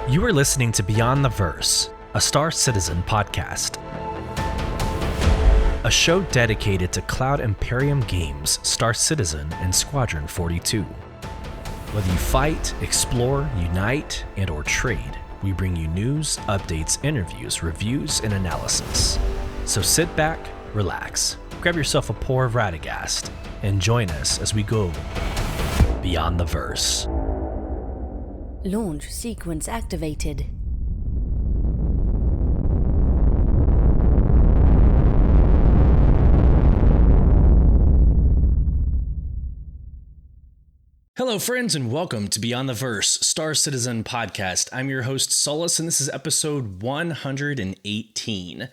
You are listening to Beyond the Verse, a StarCitizen podcast. A show dedicated to Cloud Imperium games, StarCitizen, and Squadron 42. Whether you fight, explore, unite, and or trade, we bring you news, updates, interviews, reviews, and analysis. So sit back, relax, grab yourself a pour of Radagast, and join us as we go Beyond the Verse. Launch sequence activated. Hello, friends, and welcome to Beyond the Verse, StarCitizen podcast. I'm your host, Sulyce, and this is episode 118,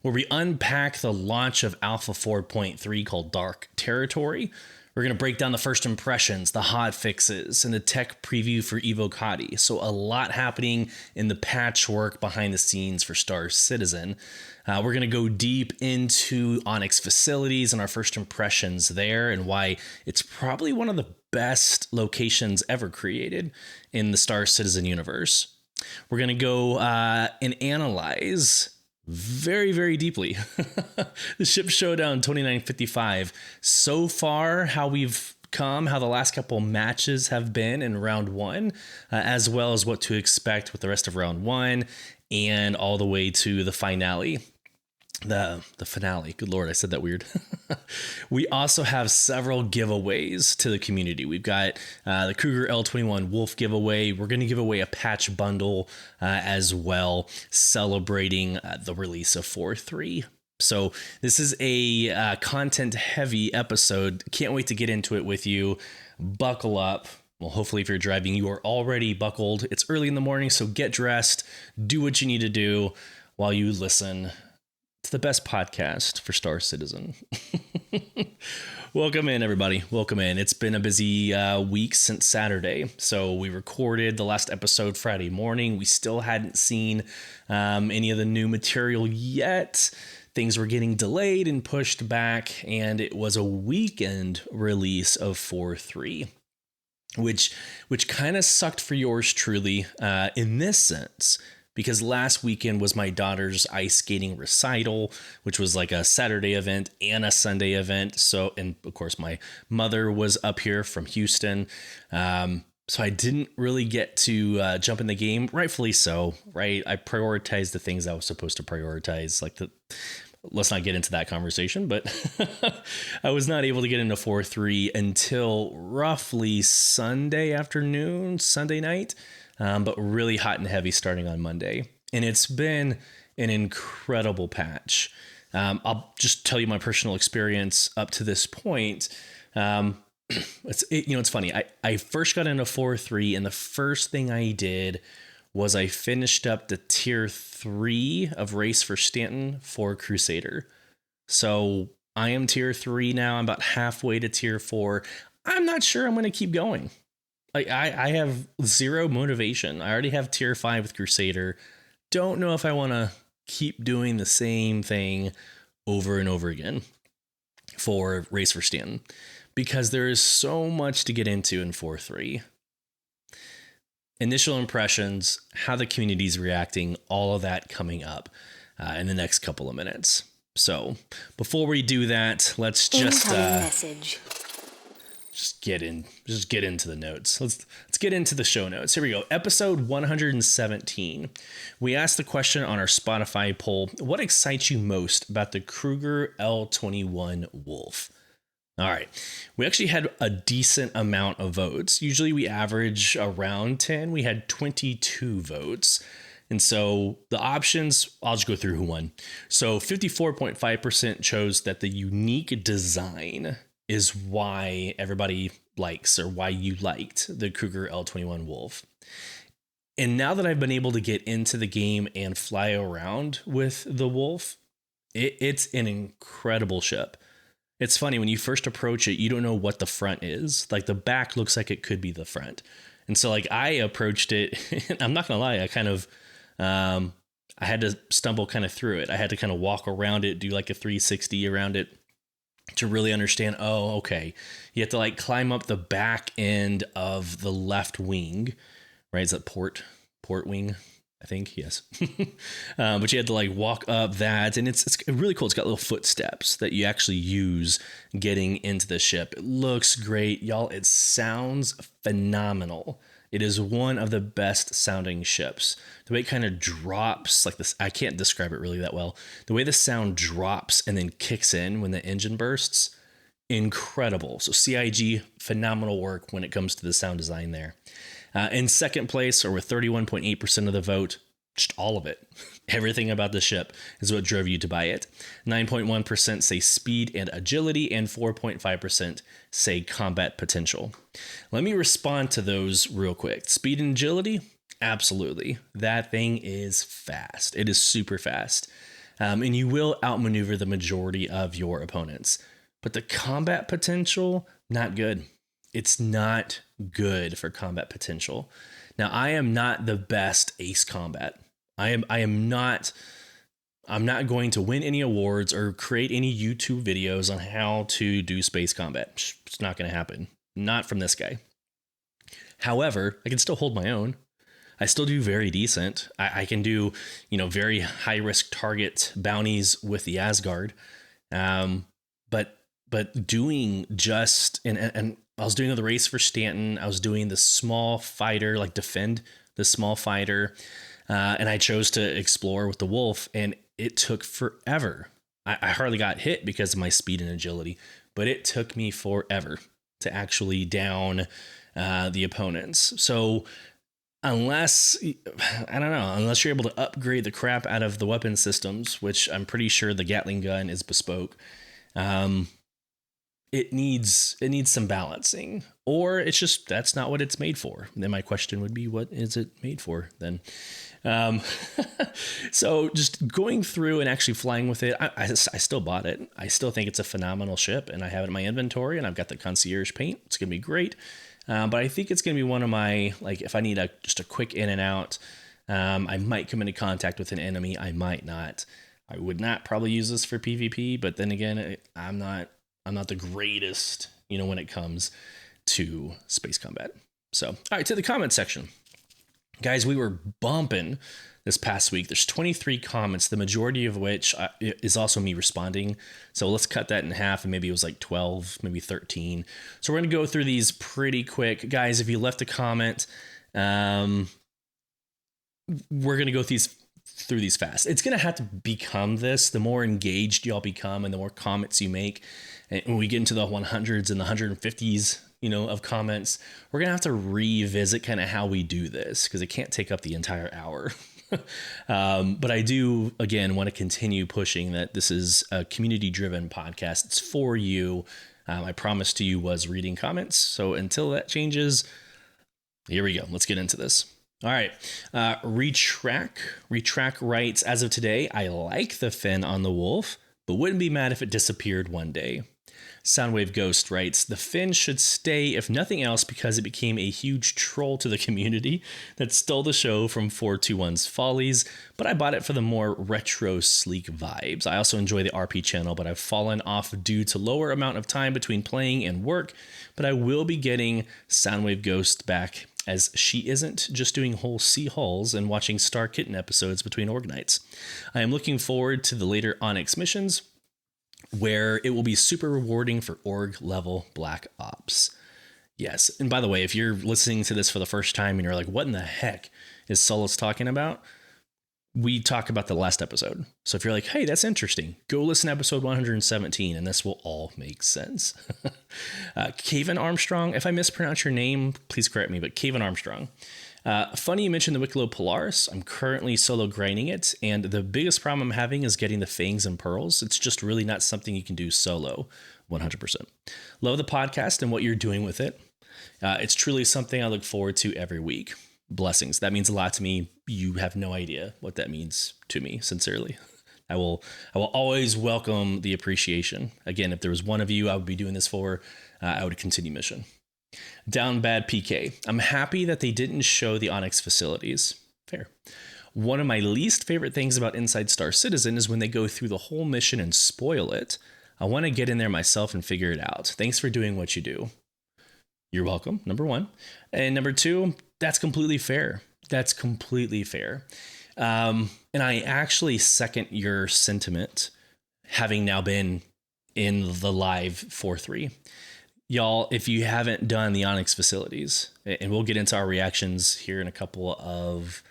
where we unpack the launch of Alpha 4.3 called Dark Territory. We're going to break down the first impressions, the hotfixes, and the tech preview for Evocati. So a lot happening in the patchwork behind the scenes for StarCitizen. We're going to go deep into Onyx Facilities and our first impressions there and why it's probably one of the best locations ever created in the StarCitizen universe. We're going to go and analyze very, very deeply the Ship Showdown 2955. So far, how we've come, how the last couple matches have been in round one, as well as what to expect with the rest of round one and all the way to the finale. The finale. Good Lord, I said that weird. We also have several giveaways to the community. We've got the Kruger L21 Wolf giveaway. We're going to give away a patch bundle as well, celebrating the release of 4.3. So this is a content-heavy episode. Can't wait to get into it with you. Buckle up. Well, hopefully if you're driving, you are already buckled. It's early in the morning, so get dressed. Do what you need to do while you listen to the best podcast for StarCitizen. Welcome in, everybody. Welcome in. It's been a busy week since Saturday. So we recorded the last episode Friday morning. We still hadn't seen any of the new material yet. Things were getting delayed and pushed back, and it was a weekend release of 4.3, which kind of sucked for yours truly in this sense. Because last weekend was my daughter's ice skating recital, which was like a Saturday event and a Sunday event. So, and of course, my mother was up here from Houston. So I didn't really get to jump in the game, rightfully so, right? I prioritized the things I was supposed to prioritize, let's not get into that conversation, but I was not able to get into 4.3 until roughly Sunday afternoon, Sunday night. But really hot and heavy starting on Monday. And it's been an incredible patch. I'll just tell you my personal experience up to this point. It's funny. I first got into 4.3, and the first thing I did was I finished up the tier 3 of Race for Stanton for Crusader. So I am tier 3 now. I'm about halfway to tier 4. I'm not sure I'm going to keep going. I have zero motivation. I already have tier 5 with Crusader. Don't know if I want to keep doing the same thing over and over again for Race for Stanton, because there is so much to get into in 4.3. Initial impressions, how the community's reacting, all of that coming up in the next couple of minutes. So before we do that, let's just get into the notes. Let's get into the show notes. Here we go. Episode 117. We asked the question on our Spotify poll, what excites you most about the Kruger L21 Wolf? All right. We actually had a decent amount of votes. Usually we average around 10. We had 22 votes. And so the options, I'll just go through who won. So 54.5% chose that the unique design is why everybody likes, or why you liked, the Kruger L21 Wolf. And now that I've been able to get into the game and fly around with the Wolf, it's an incredible ship. It's funny, when you first approach it, you don't know what the front is. Like, the back looks like it could be the front. And so I approached it, and I'm not gonna lie, I kind of, I had to stumble kind of through it. I had to kind of walk around it, do like a 360 around it, to really understand, oh, okay, you have to climb up the back end of the left wing, right? Is that port support wing, I think, yes. But you had to like walk up that, and it's really cool. It's got little footsteps that you actually use getting into the ship. It looks great, y'all. It sounds phenomenal. It is one of the best sounding ships. The way it kind of drops like this, I can't describe it really that well. The way the sound drops and then kicks in when the engine bursts, incredible. So CIG, phenomenal work when it comes to the sound design there. In second place, or with 31.8% of the vote, just all of it, everything about the ship is what drove you to buy it. 9.1% say speed and agility, and 4.5% say combat potential. Let me respond to those real quick. Speed and agility, absolutely. That thing is fast. It is super fast. And you will outmaneuver the majority of your opponents. But the combat potential, not good. It's not good for combat potential. Now, I am not the best ace combat. I'm not going to win any awards or create any YouTube videos on how to do space combat. It's not going to happen. Not from this guy. However, I can still hold my own. I still do very decent. I can do, very high risk target bounties with the Asgard. But doing just, and I was doing the race for Stanton. I was doing the small fighter, like defend the small fighter. And I chose to explore with the Wolf, and it took forever. I hardly got hit because of my speed and agility, but it took me forever to actually down the opponents. So unless you're able to upgrade the crap out of the weapon systems, which I'm pretty sure the Gatling gun is bespoke, it needs some balancing, or it's just, that's not what it's made for. And then my question would be, what is it made for then? So just going through and actually flying with it, I still bought it. I still think it's a phenomenal ship, and I have it in my inventory, and I've got the concierge paint. It's going to be great. But I think it's going to be one of my, like, if I need just a quick in and out, I might come into contact with an enemy. I might not. I would not probably use this for PvP, but then again, I'm not the greatest, when it comes to space combat. So, all right, to the comment section. Guys, we were bumping this past week. There's 23 comments, the majority of which is also me responding. So let's cut that in half, and maybe it was like 12, maybe 13. So we're going to go through these pretty quick. Guys, if you left a comment, we're going to go through these fast. It's going to have to become this. The more engaged y'all become and the more comments you make, and when we get into the 100s and the 150s, of comments, we're going to have to revisit kind of how we do this, because it can't take up the entire hour. But I do, again, want to continue pushing that this is a community-driven podcast. It's for you. I promised to you was reading comments. So until that changes, here we go. Let's get into this. All right. Retrack writes, as of today, I like the fin on the Wolf, but wouldn't be mad if it disappeared one day. Soundwave Ghost writes, the fin should stay if nothing else because it became a huge troll to the community that stole the show from 421's Follies, but I bought it for the more retro sleek vibes. I also enjoy the RP channel, but I've fallen off due to lower amount of time between playing and work, but I will be getting Soundwave Ghost back, as she isn't just doing whole sea hauls and watching Star Kitten episodes between org nights. I am looking forward to the later Onyx missions, where it will be super rewarding for org level Black Ops. Yes, and by the way, if you're listening to this for the first time and you're like, what in the heck is Sulyce talking about? We talk about the last episode. So if you're like, hey, that's interesting, go listen to episode 117 and this will all make sense. Caven Armstrong, if I mispronounce your name, please correct me, but Caven Armstrong. Funny you mentioned the Wicklow Polaris. I'm currently solo grinding it, and the biggest problem I'm having is getting the fangs and pearls. It's just really not something you can do solo, 100%. Love the podcast and what you're doing with it. It's truly something I look forward to every week. Blessings. That means a lot to me. You have no idea what that means to me, sincerely. I will always welcome the appreciation. Again, if there was one of you I would be doing this for, I would continue mission. Down Bad PK. I'm happy that they didn't show the Onyx Facilities. Fair. One of my least favorite things about Inside StarCitizen is when they go through the whole mission and spoil it. I want to get in there myself and figure it out. Thanks for doing what you do. You're welcome, number one. And number two, that's completely fair. That's completely fair. And I actually second your sentiment, having now been in the live 4-3. Y'all, if you haven't done the Onyx Facilities, and we'll get into our reactions here in a couple of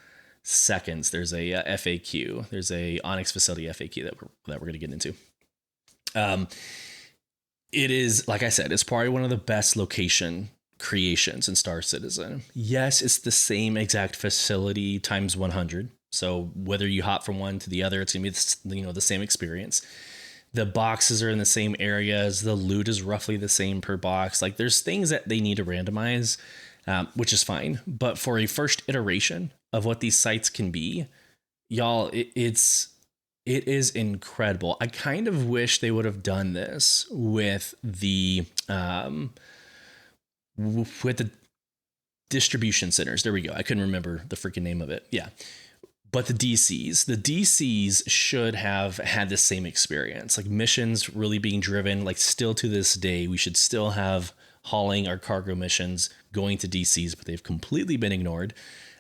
seconds. There's a FAQ. There's a Onyx Facility FAQ that we're going to get into. It is, like I said, it's probably one of the best location creations in StarCitizen. Yes, it's the same exact facility times 100. So whether you hop from one to the other, it's going to be the same experience. The boxes are in the same areas. The loot is roughly the same per box. Like, there's things that they need to randomize, which is fine. But for a first iteration of what these sites can be, y'all, it is incredible. I kind of wish they would have done this with the distribution centers. There we go. I couldn't remember the freaking name of it. Yeah. But the DCs should have had the same experience, like missions really being driven, like still to this day, we should still have hauling our cargo missions going to DCs, but they've completely been ignored.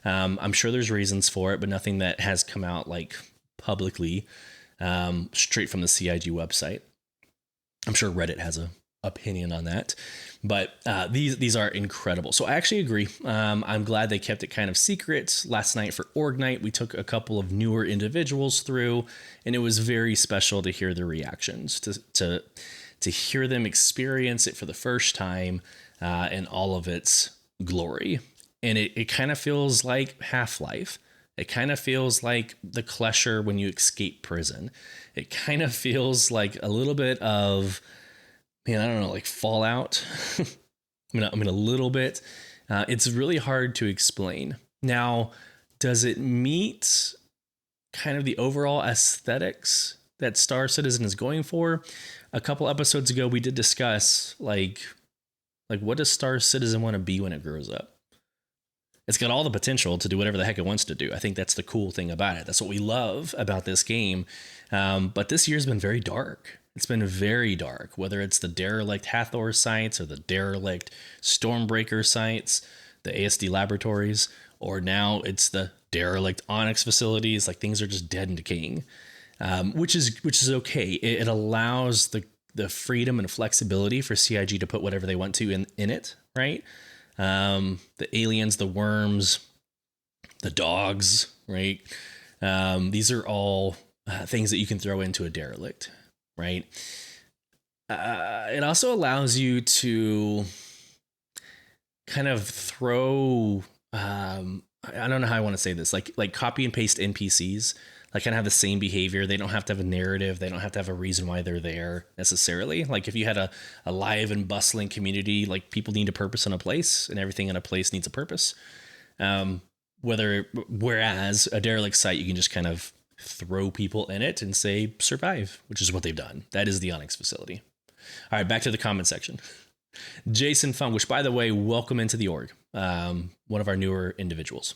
I'm sure there's reasons for it, but nothing that has come out like publicly, straight from the CIG website. I'm sure Reddit has a opinion on that, but these are incredible. So I actually agree. I'm glad they kept it kind of secret. Last night for Org Night, we took a couple of newer individuals through, and it was very special to hear their reactions, to hear them experience it for the first time in all of its glory. And it kind of feels like Half-Life. It kind of feels like the Klesher when you escape prison. It kind of feels like a little bit of, I don't know, like Fallout. I mean, a little bit. It's really hard to explain. Now, does it meet kind of the overall aesthetics that StarCitizen is going for? A couple episodes ago, we did discuss like what does StarCitizen want to be when it grows up? It's got all the potential to do whatever the heck it wants to do. I think that's the cool thing about it. That's what we love about this game. But this year's been very dark. It's been very dark, whether it's the derelict Hathor sites or the derelict Stormbreaker sites, the ASD laboratories, or now it's the derelict Onyx facilities. Like, things are just dead and decaying, which is okay. It allows the freedom and flexibility for CIG to put whatever they want to in it, right? The aliens, the worms, the dogs, right? These are all things that you can throw into a derelict, right? It also allows you to kind of throw, I don't know how I want to say this, like copy and paste NPCs, like kind of have the same behavior. They don't have to have a narrative. They don't have to have a reason why they're there necessarily. Like, if you had a live and bustling community, like, people need a purpose in a place, and everything in a place needs a purpose. Whereas a derelict site, you can just kind of throw people in it and say survive, which is what they've done. That is the Onyx facility. All right, back to the comment section. Jason Funk, which, by the way, welcome into the org. One of our newer individuals.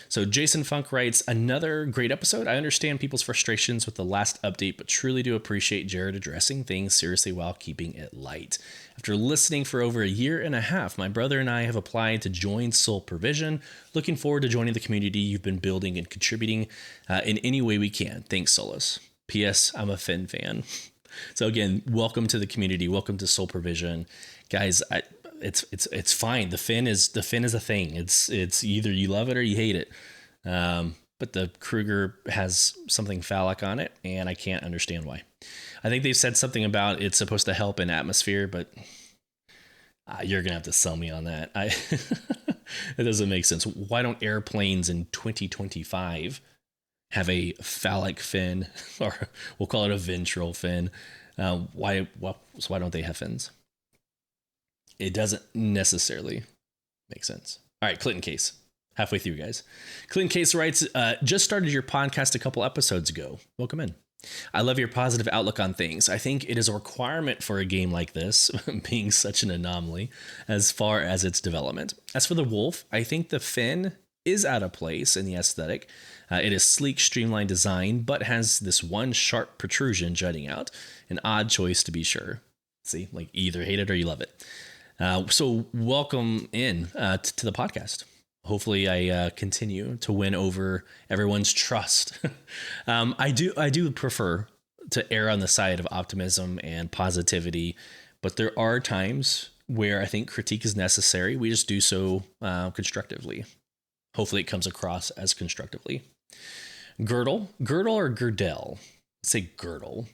So Jason Funk writes, another great episode. I understand people's frustrations with the last update, but truly do appreciate Jared addressing things seriously while keeping it light. After listening for over a year and a half, my brother and I have applied to join Soul Provision. Looking forward to joining the community you've been building and contributing in any way we can. Thanks, Sulyce. P.S. I'm a Finn fan. So again, welcome to the community. Welcome to Soul Provision. Guys, it's fine. The fin is a thing. It's either you love it or you hate it. But the Kruger has something phallic on it, and I can't understand why. I think they've said something about it's supposed to help in atmosphere, but you're gonna have to sell me on that. It doesn't make sense. Why don't airplanes in 2025 have a phallic fin, or we'll call it a ventral fin? Why don't they have fins? It doesn't necessarily make sense. All right, Clinton Case. Halfway through, guys. Clinton Case writes, just started your podcast a couple episodes ago. Welcome in. I love your positive outlook on things. I think it is a requirement for a game like this, being such an anomaly as far as its development. As for the wolf, I think the fin is out of place in the aesthetic. It is sleek, streamlined design, but has this one sharp protrusion jutting out. An odd choice, to be sure. See, like, you either hate it or you love it. So welcome in to the podcast. Hopefully I continue to win over everyone's trust. I do prefer to err on the side of optimism and positivity, but there are times where I think critique is necessary. We just do so constructively. Hopefully it comes across as constructively. Girdle or Girdell? Let's say Girdle.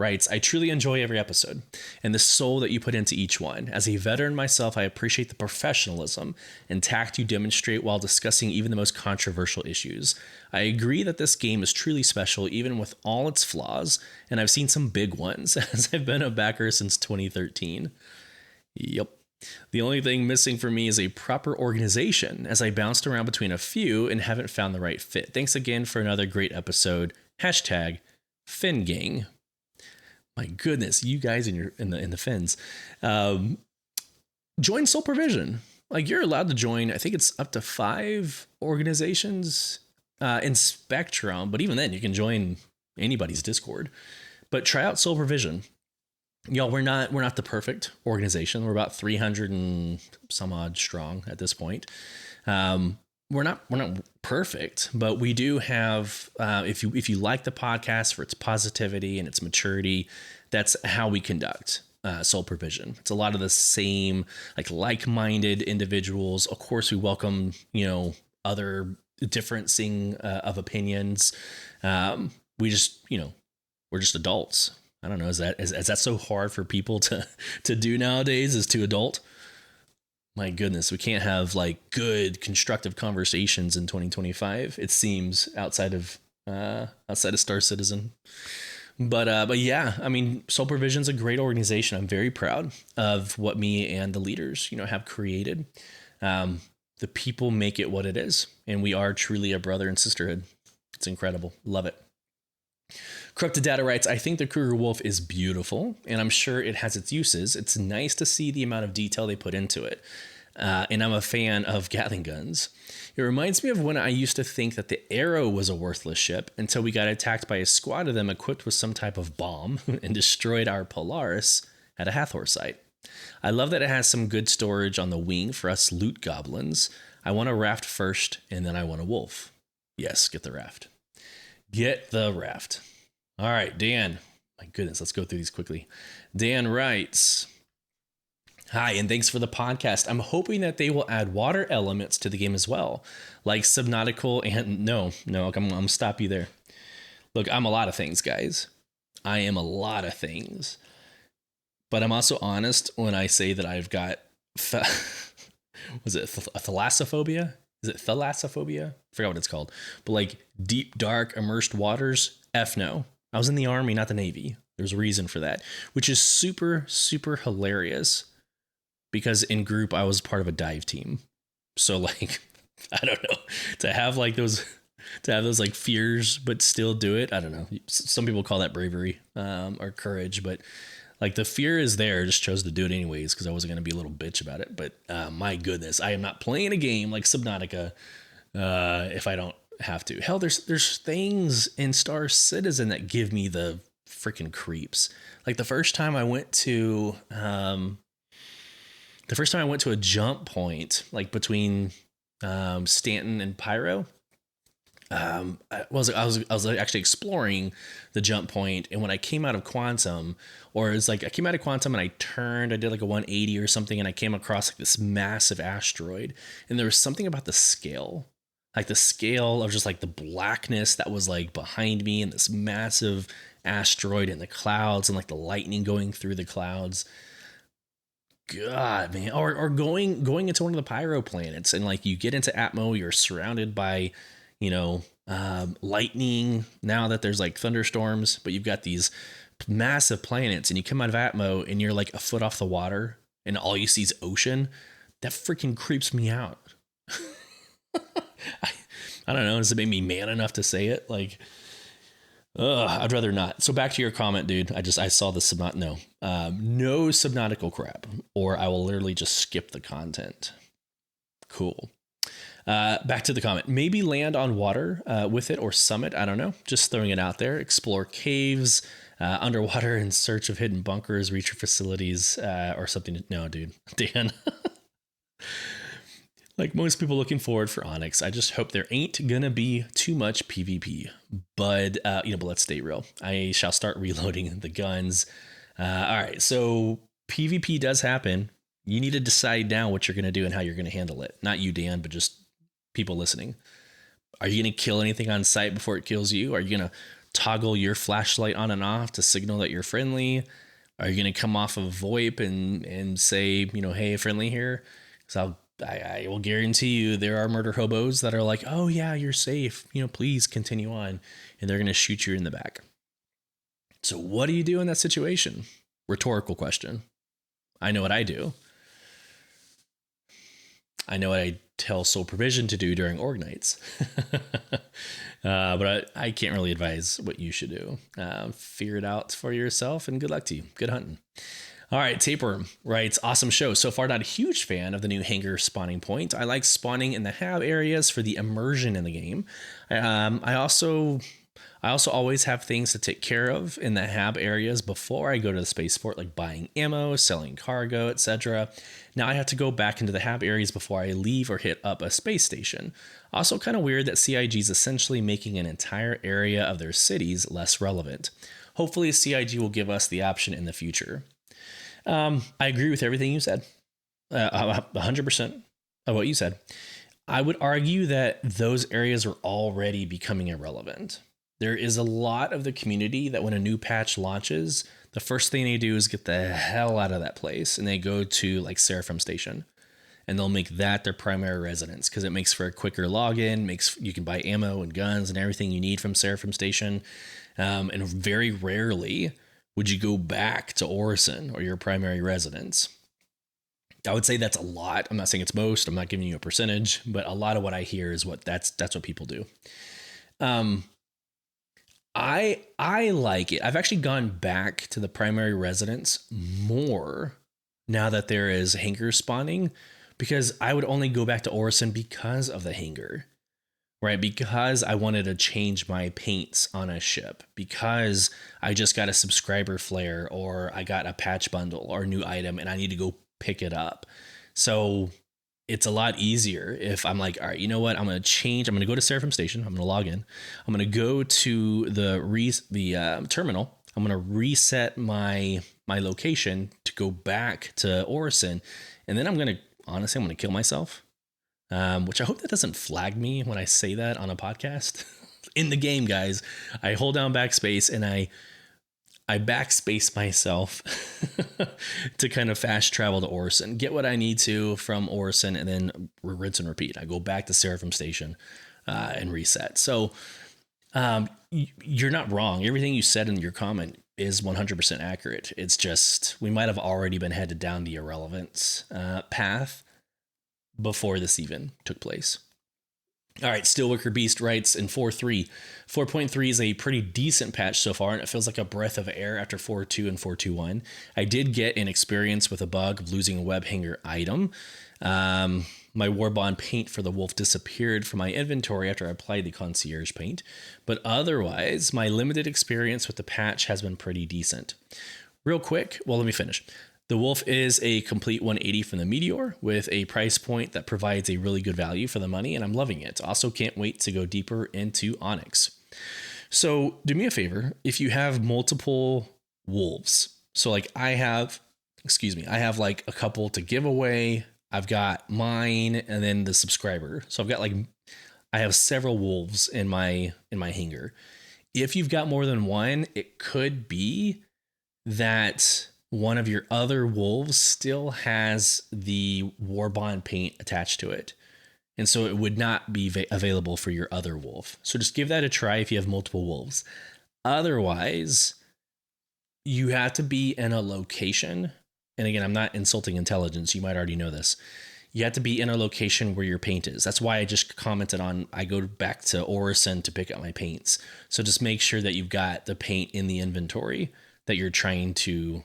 Writes, I truly enjoy every episode and the soul that you put into each one. As a veteran myself, I appreciate the professionalism and tact you demonstrate while discussing even the most controversial issues. I agree that this game is truly special, even with all its flaws, and I've seen some big ones, as I've been a backer since 2013. Yep. The only thing missing for me is a proper organization, as I bounced around between a few and haven't found the right fit. Thanks again for another great episode. Hashtag FinGang. My goodness, you guys in the fins. Join Sole Provision. Like, you're allowed to join, I think it's up to 5 organizations in Spectrum, but even then you can join anybody's Discord. But try out Sole Provision. Y'all, we're not the perfect organization. We're about 300 and some odd strong at this point. We're not perfect, but we do have, if you like the podcast for its positivity and its maturity, that's how we conduct Sole Provision. It's a lot of the same, like-minded individuals. Of course, we welcome, other differencing of opinions. We just, we're just adults. I don't know. Is that so hard for people to do nowadays, is to adult? My goodness, we can't have good constructive conversations in 2025. It seems outside of StarCitizen, but yeah, I mean, Sole Provision's a great organization. I'm very proud of what me and the leaders, have created. The people make it what it is, and we are truly a brother and sisterhood. It's incredible. Love it. Corrupted Data writes, I think the Kruger Wolf is beautiful, and I'm sure it has its uses. It's nice to see the amount of detail they put into it. And I'm a fan of Gatling guns. It reminds me of when I used to think that the Arrow was a worthless ship until we got attacked by a squad of them equipped with some type of bomb and destroyed our Polaris at a Hathor site. I love that it has some good storage on the wing for us loot goblins. I want a raft first, and then I want a wolf. Yes, get the raft. Get the raft. All right, Dan. My goodness, let's go through these quickly. Dan writes, hi, and thanks for the podcast. I'm hoping that they will add water elements to the game as well, like Subnautical and... No, I'm going to stop you there. Look, I'm a lot of things, guys. I am a lot of things. But I'm also honest when I say that I've got... was it thalassophobia? Is it thalassophobia? I forgot what it's called. But deep, dark, immersed waters, F no. I was in the Army, not the Navy. There's a reason for that, which is super, super hilarious because in group, I was part of a dive team. So I don't know, to have those fears, but still do it. I don't know. Some people call that bravery or courage, but the fear is there. I just chose to do it anyways because I wasn't going to be a little bitch about it. But my goodness, I am not playing a game like Subnautica if I don't have to. Hell, there's things in StarCitizen that give me the freaking creeps. The first time I went to a jump point between Stanton and Pyro. I was actually exploring the jump point, and when I came out of Quantum, or it's I came out of Quantum and I did a 180 or something, and I came across this massive asteroid, and there was something about the scale. The scale of just the blackness that was behind me and this massive asteroid in the clouds and the lightning going through the clouds. God, man. Or going into one of the pyro planets and you get into Atmo, you're surrounded by, lightning now that there's thunderstorms, but you've got these massive planets and you come out of Atmo and you're a foot off the water and all you see is ocean. That freaking creeps me out. I don't know. Does it make me man enough to say it? I'd rather not. So back to your comment, dude. I saw the no Subnautical crap, or I will literally just skip the content. Cool. Back to the comment. Maybe land on water with it or summit. I don't know. Just throwing it out there. Explore caves underwater in search of hidden bunkers, reach facilities, or something. No, dude. Dan. Like most people looking forward for Onyx, I just hope there ain't gonna be too much PvP. But but let's stay real. I shall start reloading the guns. All right, so PvP does happen. You need to decide now what you're gonna do and how you're gonna handle it. Not you, Dan, but just people listening. Are you gonna kill anything on sight before it kills you? Are you gonna toggle your flashlight on and off to signal that you're friendly? Are you gonna come off of VoIP and say, hey, friendly here? Because I will guarantee you there are murder hobos that are like, oh yeah, you're safe. Please continue on. And they're going to shoot you in the back. So what do you do in that situation? Rhetorical question. I know what I do. I know what I tell Soul Provision to do during org nights. But I can't really advise what you should do. Figure it out for yourself and good luck to you. Good hunting. All right, Tapeworm writes, awesome show. So far, not a huge fan of the new hangar spawning point. I like spawning in the hab areas for the immersion in the game. I also always have things to take care of in the hab areas before I go to the spaceport, like buying ammo, selling cargo, etc. Now I have to go back into the hab areas before I leave or hit up a space station. Also kind of weird that CIG is essentially making an entire area of their cities less relevant. Hopefully CIG will give us the option in the future. I agree with everything you said, 100% of what you said. I would argue that those areas are already becoming irrelevant. There is a lot of the community that when a new patch launches, the first thing they do is get the hell out of that place and they go to like Seraphim Station and they'll make that their primary residence because it makes for a quicker login, you can buy ammo and guns and everything you need from Seraphim Station. And very rarely would you go back to Orison or your primary residence? I would say that's a lot. I'm not saying it's most. I'm not giving you a percentage, but a lot of what I hear is that's what people do. I like it. I've actually gone back to the primary residence more now that there is hangar spawning because I would only go back to Orison because of the hangar. Right, because I wanted to change my paints on a ship, because I just got a subscriber flare or I got a patch bundle or a new item and I need to go pick it up. So it's a lot easier if I'm like, all right, you know what? I'm going to go to Seraphim Station. I'm going to log in. I'm going to go to the terminal. I'm going to reset my location to go back to Orison. And then I'm going to kill myself. Which I hope that doesn't flag me when I say that on a podcast. In the game, guys, I hold down backspace and I backspace myself to kind of fast travel to Orison, get what I need to from Orison, and then rinse and repeat. I go back to Seraphim Station and reset. So you're not wrong. Everything you said in your comment is 100% accurate. It's just we might have already been headed down the irrelevance path before this even took place. All right, Steelworker Beast writes in 4.3. 4.3 is a pretty decent patch so far, and it feels like a breath of air after 4.2 and 4.2.1. I did get an experience with a bug of losing a web hanger item. My Warbond paint for the wolf disappeared from my inventory after I applied the concierge paint, but otherwise, my limited experience with the patch has been pretty decent. Real quick, well, let me finish. The Wolf is a complete 180 from the Meteor with a price point that provides a really good value for the money, and I'm loving it. Also can't wait to go deeper into Onyx. So do me a favor, if you have multiple wolves, so like I have like a couple to give away. I've got mine and then the subscriber. So I have several wolves in my hangar. If you've got more than one, it could be that one of your other wolves still has the Warbond paint attached to it. And so it would not be available for your other wolf. So just give that a try if you have multiple wolves. Otherwise, you have to be in a location. And again, I'm not insulting intelligence. You might already know this. You have to be in a location where your paint is. That's why I just commented on, I go back to Orison to pick up my paints. So just make sure that you've got the paint in the inventory that you're trying to.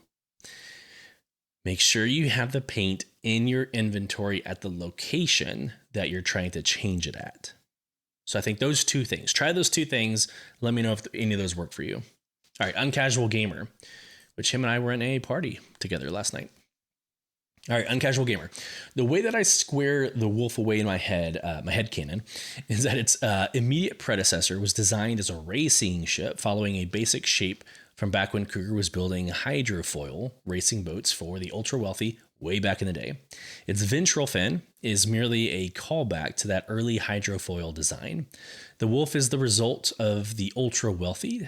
Make sure you have the paint in your inventory at the location that you're trying to change it at. So I think those two things, try those two things. Let me know if any of those work for you. All right, Uncasual Gamer, which him and I were in a party together last night. All right, uncasual gamer. The way that I square the wolf away in my head canon, is that its immediate predecessor was designed as a racing ship following a basic shape from back when Kruger was building hydrofoil racing boats for the ultra wealthy way back in the day. Its ventral fin is merely a callback to that early hydrofoil design. The wolf is the result of the ultra wealthy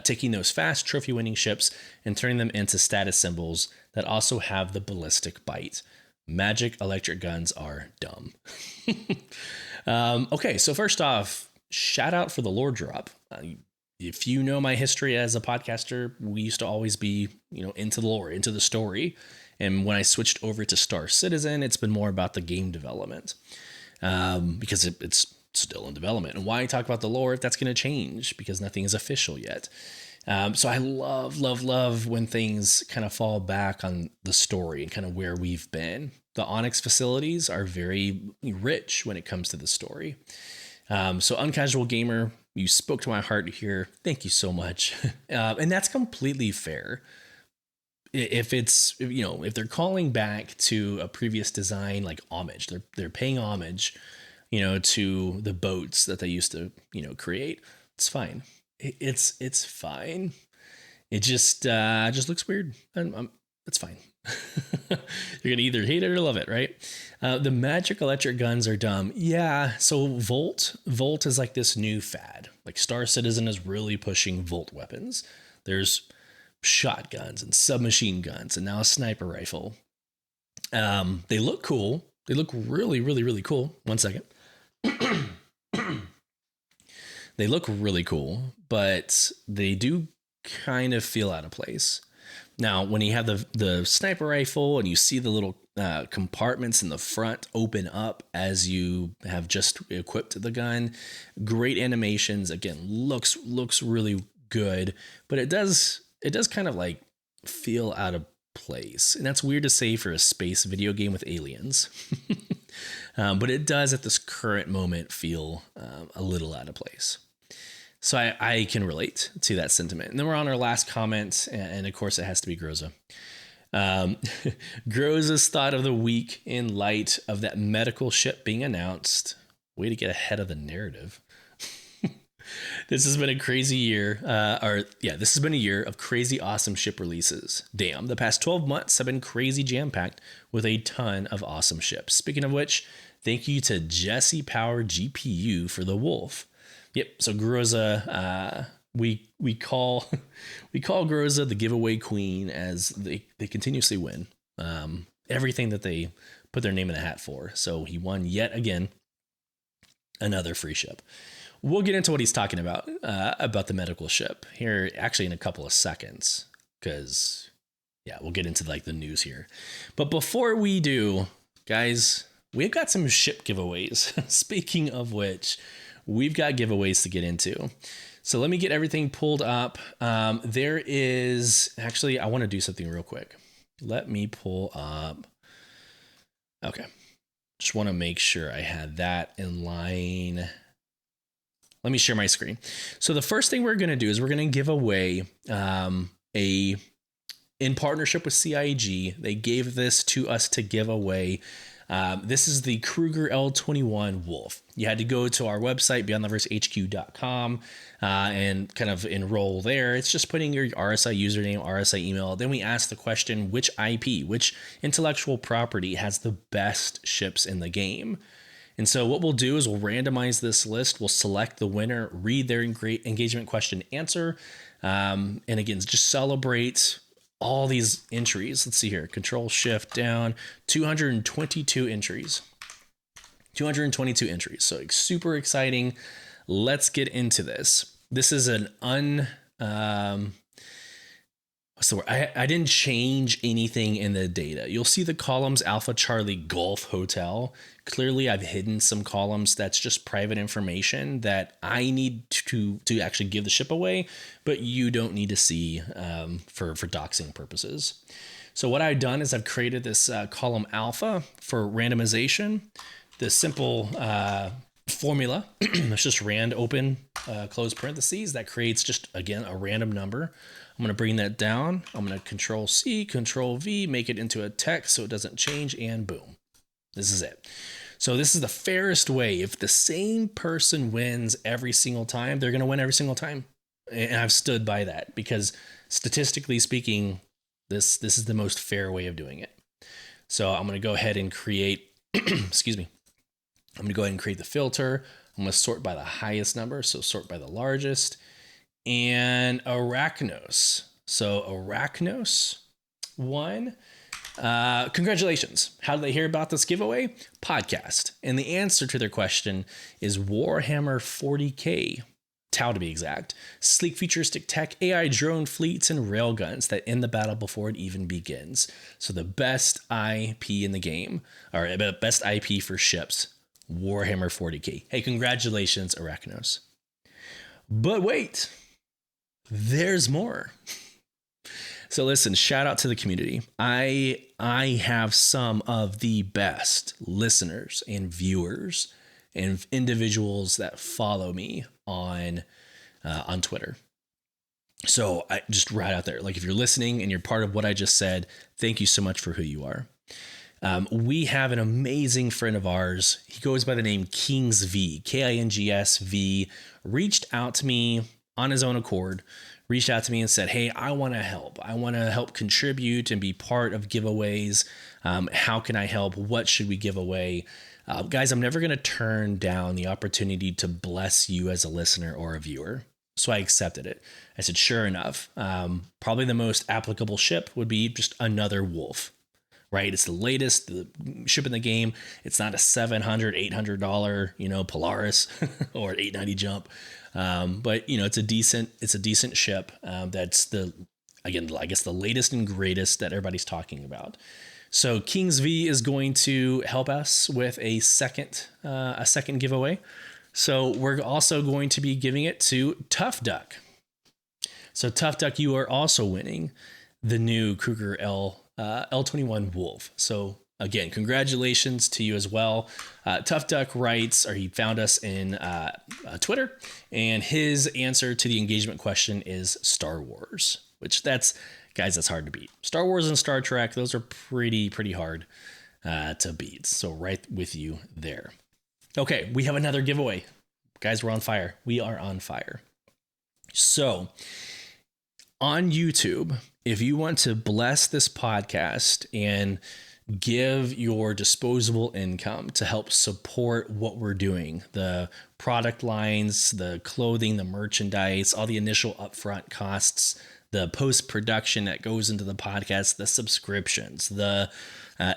taking those fast trophy winning ships and turning them into status symbols that also have the ballistic bite. Magic electric guns are dumb. Okay, so first off, shout out for the lore drop. If you know my history as a podcaster, we used to always be, into the lore, into the story. And when I switched over to StarCitizen, it's been more about the game development because it's still in development. And why talk about the lore if that's going to change? Because nothing is official yet. So I love when things kind of fall back on the story and kind of where we've been. The Onyx Facilities are very rich when it comes to the story. So Uncasual Gamer, you spoke to my heart here. Thank you so much. And that's completely fair. If it's, if they're calling back to a previous design, like homage, they're paying homage, to the boats that they used to, create. It's fine. It's fine. It just looks weird. It's fine. You're going to either hate it or love it, right? The magic electric guns are dumb. Yeah. So Volt is like this new fad. Like StarCitizen is really pushing Volt weapons. There's shotguns and submachine guns and now a sniper rifle. They look cool. They look really, really, really cool. One second. They look really cool, but they do kind of feel out of place. Now, when you have the sniper rifle and you see the little compartments in the front open up as you have just equipped the gun, great animations. Again, looks really good, but it does kind of like feel out of place. And that's weird to say for a space video game with aliens. But it does at this current moment feel a little out of place. So I can relate to that sentiment. And then we're on our last comment. And of course, it has to be Groza. Groza's thought of the week in light of that medical ship being announced. Way to get ahead of the narrative. This has been a crazy year. This has been a year of crazy awesome ship releases. Damn, the past 12 months have been crazy jam-packed with a ton of awesome ships. Speaking of which, thank you to Jesse Power GPU for the Wolf. Yep, so Groza, we call Groza the giveaway queen as they continuously win everything that they put their name in the hat for. So he won yet again another free ship. We'll get into what he's talking about the medical ship here actually in a couple of seconds, because we'll get into like the news here. But before we do, guys, we've got some ship giveaways. Speaking of which, we've got giveaways to get into. So let me get everything pulled up. There is actually, I want to do something real quick. Let me pull up. Okay. Just want to make sure I had that in line. Let me share my screen. So the first thing we're going to do is we're going to give away in partnership with CIG. They gave this to us to give away. This is the Kruger L21 Wolf. You had to go to our website, beyondtheversehq.com, and kind of enroll there. It's just putting your RSI username, RSI email. Then we ask the question, which IP, which intellectual property has the best ships in the game? And so what we'll do is we'll randomize this list. We'll select the winner, read their engagement question answer. And again, just celebrate all these entries. Let's see here. Control Shift down. 222 entries. 222 entries. So super exciting. Let's get into this. This is an I didn't change anything in the data. You'll see the columns Alpha Charlie Golf Hotel. Clearly, I've hidden some columns that's just private information that I need to actually give the ship away, but you don't need to see for doxing purposes. So what I've done is I've created this column Alpha for randomization. The simple formula. Let's just rand open close parentheses. That creates just, again, a random number. I'm going to bring that down. I'm going to Control C, Control V, make it into a text so it doesn't change, and boom. This is it. So this is the fairest way. If the same person wins every single time, they're going to win every single time. And I've stood by that because statistically speaking, this is the most fair way of doing it. So I'm going to go ahead and create, excuse me. I'm going to go ahead and create the filter. I'm going to sort by the highest number. So sort by the largest. And Arachnos. So Arachnos won. Congratulations. How did they hear about this giveaway? Podcast. And the answer to their question is Warhammer 40K. Tau to be exact. Sleek futuristic tech, AI drone fleets, and railguns that end the battle before it even begins. So the best IP in the game, or best IP for ships, Warhammer 40K. Hey, congratulations, Arachnos. But wait, there's more. So listen, shout out to the community. I have some of the best listeners and viewers and individuals that follow me on Twitter. So I just right out there, like if you're listening and you're part of what I just said, thank you so much for who you are. We have an amazing friend of ours. He goes by the name Kings V, Kings V, reached out to me on his own accord, reached out to me and said, hey, I want to help. I want to help contribute and be part of giveaways. How can I help? What should we give away? Guys, I'm never going to turn down the opportunity to bless you as a listener or a viewer. So I accepted it. I said, sure enough, probably the most applicable ship would be just another Wolf, right? It's the latest ship in the game. It's not a $700, $800, Polaris or an $890 jump. But it's a decent ship. That's the latest and greatest that everybody's talking about. So Kings V is going to help us with a second giveaway. So we're also going to be giving it to Tough Duck. So Tough Duck, you are also winning the new Kruger L21 Wolf. So again, congratulations to you as well. Tough Duck writes, or he found us in Twitter, and his answer to the engagement question is Star Wars, which that's hard to beat. Star Wars and Star Trek, those are pretty hard to beat. So right with you there. Okay, we have another giveaway. Guys, we're on fire. We are on fire. So on YouTube, if you want to bless this podcast and give your disposable income to help support what we're doing, the product lines, the clothing, the merchandise, all the initial upfront costs, the post-production that goes into the podcast, the subscriptions, the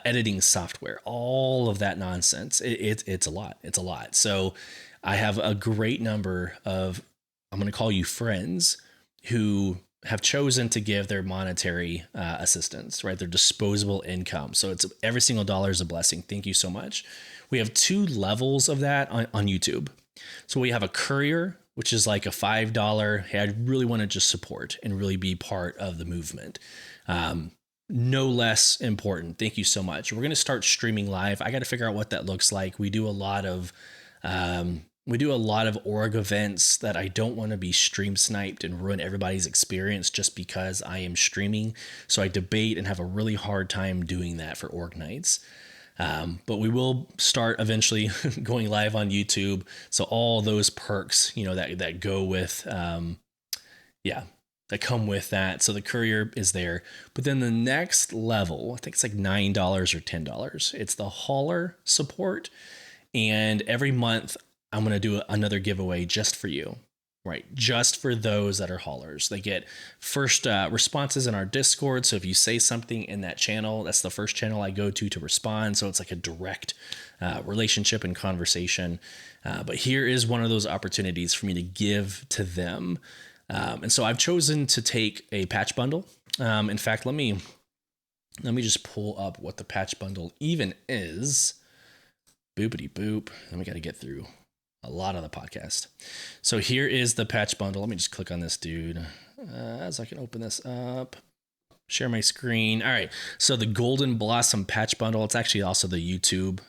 editing software, all of that nonsense. It's a lot. It's a lot. So I have a great number of, I'm going to call you friends, who have chosen to give their monetary assistance, right? Their disposable income. So it's every single dollar is a blessing. Thank you so much. We have two levels of that on YouTube. So we have a courier, which is like a $5. Hey, I really want to just support and really be part of the movement. No less important. Thank you so much. We're going to start streaming live. I got to figure out what that looks like. We do a lot of org events that I don't want to be stream sniped and ruin everybody's experience just because I am streaming. So I debate and have a really hard time doing that for org nights. But we will start eventually going live on YouTube. So all those perks, that go with, that come with that. So the courier is there. But then the next level, I think it's like $9 or $10. It's the hauler support. And every month I'm going to do another giveaway just for you, right? Just for those that are haulers. They get first responses in our Discord. So if you say something in that channel, that's the first channel I go to respond. So it's like a direct relationship and conversation. But here is one of those opportunities for me to give to them. And so I've chosen to take a patch bundle. In fact, let me just pull up what the patch bundle even is. Boopity boop. And we got to get through a lot of the podcast. So here is the patch bundle. Let me just click on this dude as I can open this up. Share my screen. All right. So the Golden Blossom patch bundle. It's actually also the YouTube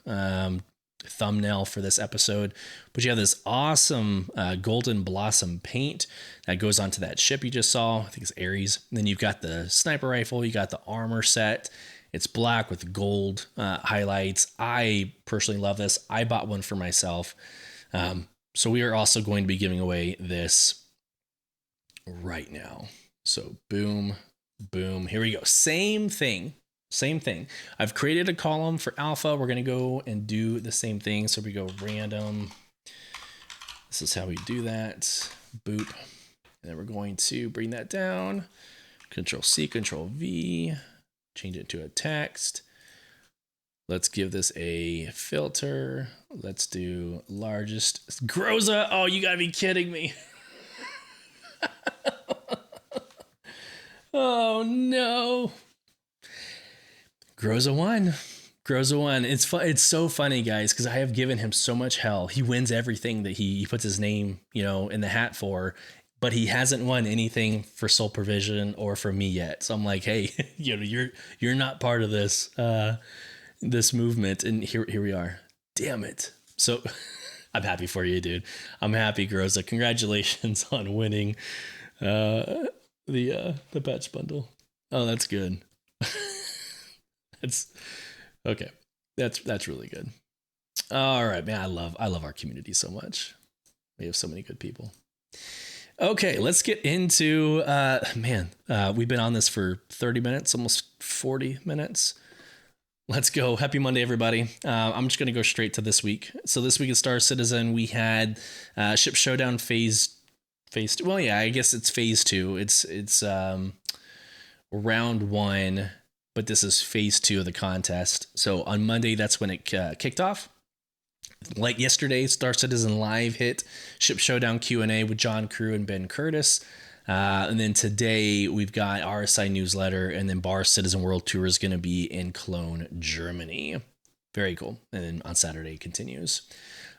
thumbnail for this episode, but you have this awesome golden blossom paint that goes onto that ship you just saw. I think it's Ares. And then you've got the sniper rifle, you got the armor set. It's black with gold highlights. I personally love this. I bought one for myself. So we are also going to be giving away this right now. So boom, boom, here we go. Same thing. I've created a column for alpha. We're going to go and do the same thing. So we go random. This is how we do that. Boop. And then we're going to bring that down. Control C, Control V. Change it to a text. Let's give this a filter. Let's do largest. Groza. Oh, you gotta be kidding me. Oh no. Groza won. It's fun. It's so funny, guys, because I have given him so much hell. He wins everything that he puts his name, in the hat for, but he hasn't won anything for Soul Provision or for me yet. So I'm like, hey, you're not part of this this movement, and here we are. Damn it. So I'm happy for you, dude. I'm happy, Groza. Congratulations on winning the patch bundle. Oh, that's good. That's okay. That's really good. All right, man. I love our community so much. We have so many good people. Okay, let's get into we've been on this for 30 minutes, almost 40 minutes. Let's go. Happy Monday, everybody. I'm just going to go straight to this week. So this week at StarCitizen, we had Ship Showdown phase 2. Well, yeah, I guess it's phase 2. It's round 1, but this is phase 2 of the contest. So on Monday, that's when it kicked off. Like yesterday, StarCitizen Live hit Ship Showdown Q&A with John Crew and Ben Curtis. And then today we've got RSI newsletter, and then Bar Citizen World Tour is going to be in Cologne, Germany. Very cool. And then on Saturday it continues.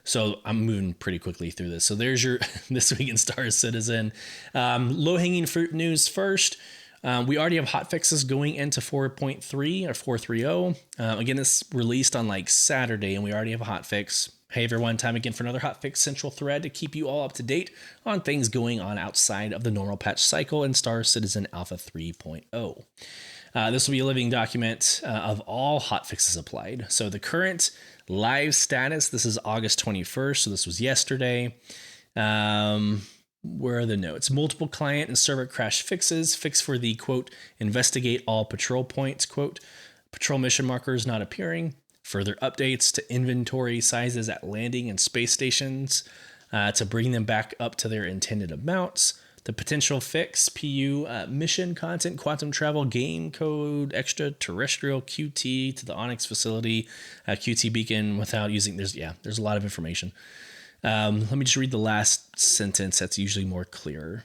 So I'm moving pretty quickly through this. So there's your This Week in Star Citizen. Low-hanging fruit news first. We already have hotfixes going into 4.3 or 4.3.0. Again, this released on like Saturday, and we already have a hotfix. Hey everyone, time again for another hotfix central thread to keep you all up to date on things going on outside of the normal patch cycle in Star Citizen Alpha 3.0. This will be a living document of all hotfixes applied. So the current live status, this is August 21st, so this was yesterday. Where are the notes? Multiple client and server crash fixes. Fix for the, quote, investigate all patrol points, quote, patrol mission markers not appearing. Further updates to inventory sizes at landing and space stations to bring them back up to their intended amounts. The potential fix, PU, mission content, quantum travel, game code, extraterrestrial QT to the Onyx facility, QT beacon without using, there's a lot of information. Let me just read the last sentence. That's usually more clear.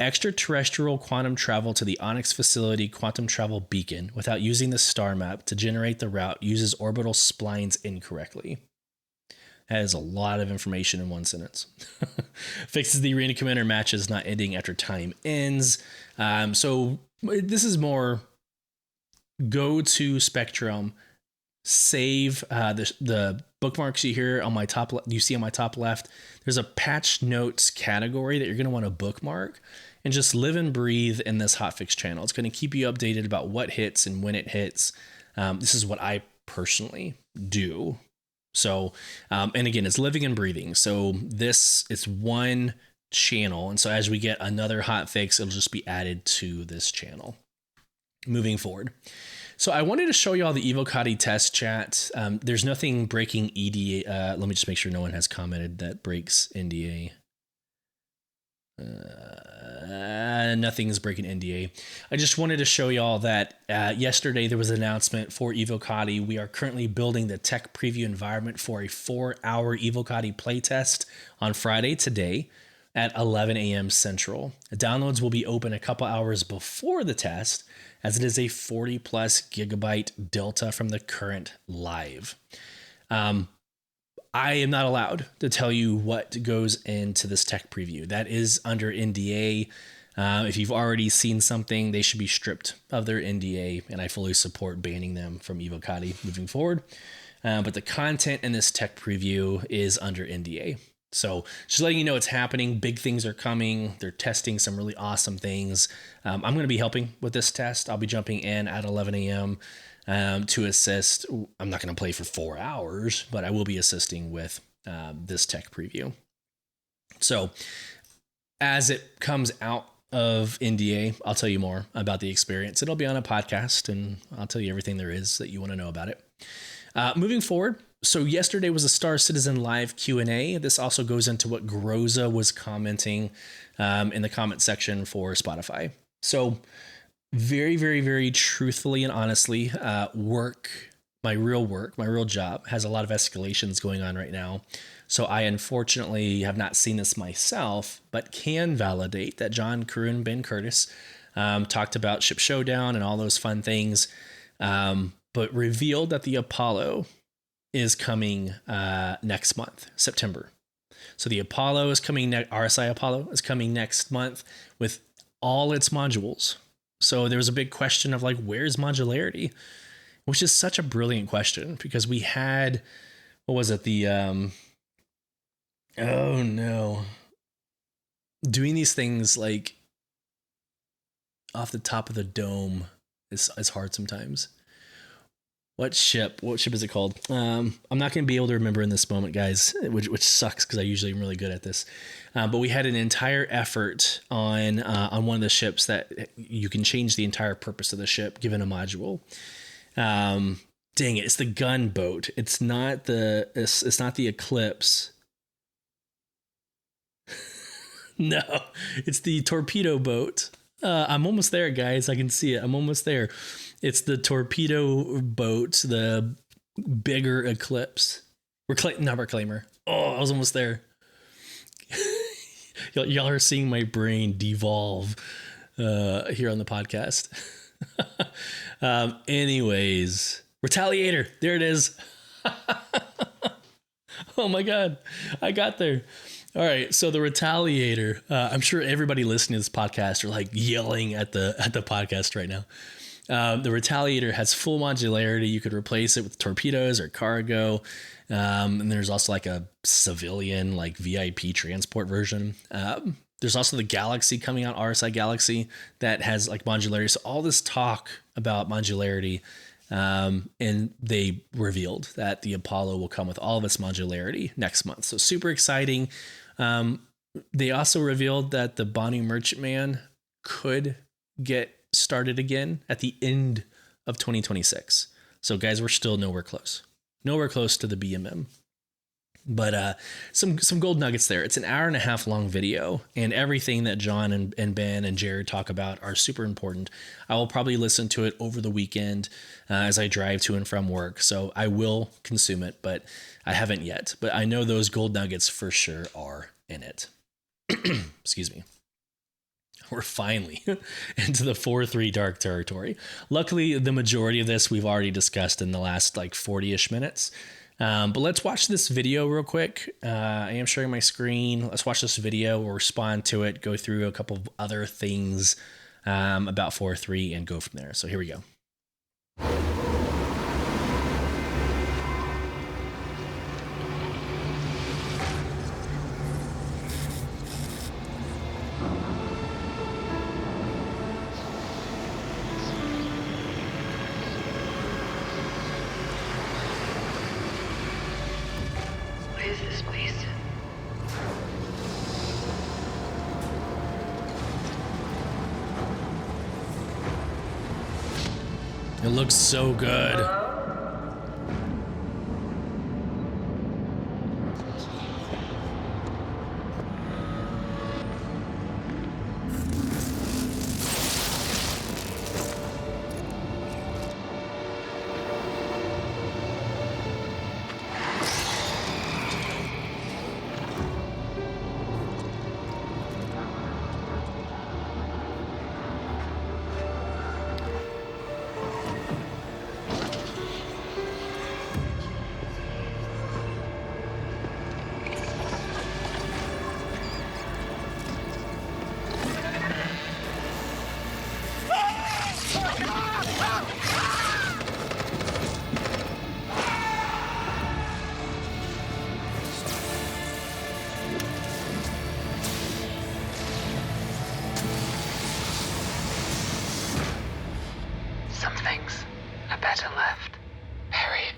Extraterrestrial quantum travel to the Onyx facility quantum travel beacon without using the star map to generate the route uses orbital splines incorrectly. That is a lot of information in one sentence. Fixes the arena commander matches not ending after time ends. So this is more go to Spectrum, save the bookmarks you hear on my top. You see on my top left, there's a patch notes category that you're going to want to bookmark and just live and breathe in this hotfix channel. It's going to keep you updated about what hits and when it hits. This is what I personally do. So, and again, it's living and breathing. So it's one channel. And so as we get another hotfix, it'll just be added to this channel moving forward. So I wanted to show you all the Evocati test chat. There's nothing breaking EDA. Let me just make sure no one has commented that breaks NDA. Nothing's breaking NDA. I just wanted to show y'all that yesterday there was an announcement for Evocati. We are currently building the tech preview environment for a 4-hour Evocati playtest on Friday today at 11 a.m. Central. The downloads will be open a couple hours before the test, as it is a 40 plus gigabyte delta from the current live. I am not allowed to tell you what goes into this tech preview. That is under NDA. If you've already seen something, they should be stripped of their NDA, and I fully support banning them from Evocati moving forward. but the content in this tech preview is under NDA. So just letting you know it's happening. Big things are coming. They're testing some really awesome things. I'm going to be helping with this test. I'll be jumping in at 11 a.m. To assist. I'm not going to play for 4 hours, but I will be assisting with this tech preview. So as it comes out of NDA, I'll tell you more about the experience. It'll be on a podcast, and I'll tell you everything there is that you want to know about it. Moving forward, so yesterday was a StarCitizen live Q&A. This also goes into what Groza was commenting in the comment section for Spotify. So very, very, very truthfully and honestly, my real job has a lot of escalations going on right now. So I unfortunately have not seen this myself, but can validate that John, Crew, and Ben Curtis talked about Ship Showdown and all those fun things, but revealed that the Apollo is coming next month, September. So the Apollo is coming, RSI Apollo is coming next month with all its modules. So there was a big question of like, where's modularity? Which is such a brilliant question, because we had, what was it? Doing these things like off the top of the dome is hard sometimes. What ship is it called? I'm not going to be able to remember in this moment, guys, which sucks because I usually am really good at this. But we had an entire effort on one of the ships that you can change the entire purpose of the ship given a module. Dang it! It's the gunboat. It's not the Eclipse. No, it's the torpedo boat. I'm almost there, guys. I can see it. I'm almost there. It's the torpedo boat, the bigger Eclipse. Reclaimer. Oh, I was almost there. Y'all are seeing my brain devolve here on the podcast. Anyways, Retaliator. There it is. Oh my God. I got there. All right. So the Retaliator, I'm sure everybody listening to this podcast are like yelling at the podcast right now. The Retaliator has full modularity. You could replace it with torpedoes or cargo. And there's also like a civilian, like VIP transport version. There's also the Galaxy coming out, RSI Galaxy, that has like modularity. So all this talk about modularity, and they revealed that the Apollo will come with all of its modularity next month. So super exciting. They also revealed that the Bonnie Merchantman could get started again at the end of 2026. So guys, we're still nowhere close to the BMM, but some gold nuggets there. It's an 1.5 hour long video, and everything that John and Ben and Jared talk about are super important. I will probably listen to it over the weekend as I drive to and from work. So I will consume it, but I haven't yet, but I know those gold nuggets for sure are in it. Excuse me. We're finally into the 4-3 dark territory. Luckily, the majority of this we've already discussed in the last like 40-ish minutes. But let's watch this video real quick. I am sharing my screen. Let's watch this video. We'll respond to it, go through a couple of other things about 4-3 and go from there. So here we go. It looks so good. skeleton left. Buried.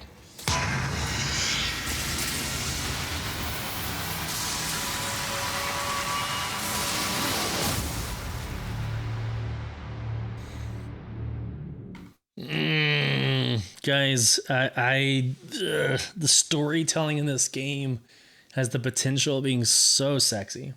Guys, the storytelling in this game has the potential of being so sexy.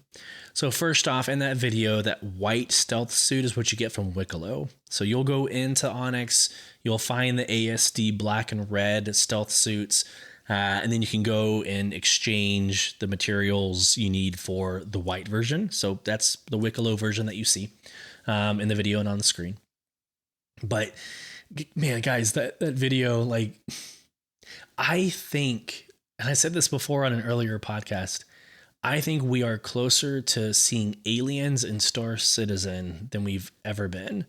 So first off, in that video, that white stealth suit is what you get from Wicklow. So you'll go into Onyx, you'll find the ASD black and red stealth suits, and then you can go and exchange the materials you need for the white version. So that's the Wicklow version that you see in the video and on the screen. But man, guys, that video, like, I think, and I said this before on an earlier podcast, I think we are closer to seeing aliens in StarCitizen than we've ever been.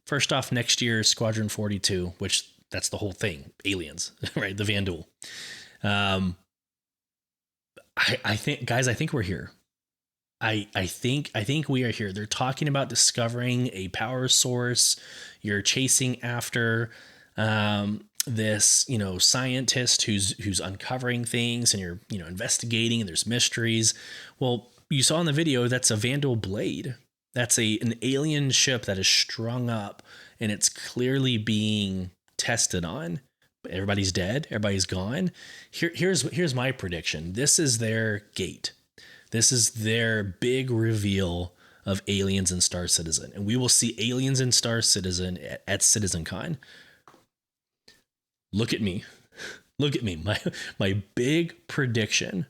First off, next year, Squadron 42, which that's the whole thing, aliens, right? The Vandal. I think, guys, I think we're here. I think we are here. They're talking about discovering a power source. You're chasing after this, scientist who's uncovering things, and you're, investigating, and there's mysteries. Well, you saw in the video, that's a Vandal blade. That's an alien ship that is strung up, and it's clearly being tested on. Everybody's dead. Everybody's gone. Here's my prediction. This is their gate. This is their big reveal of aliens in StarCitizen. And we will see aliens in StarCitizen at CitizenCon. Look at me. Look at me. My big prediction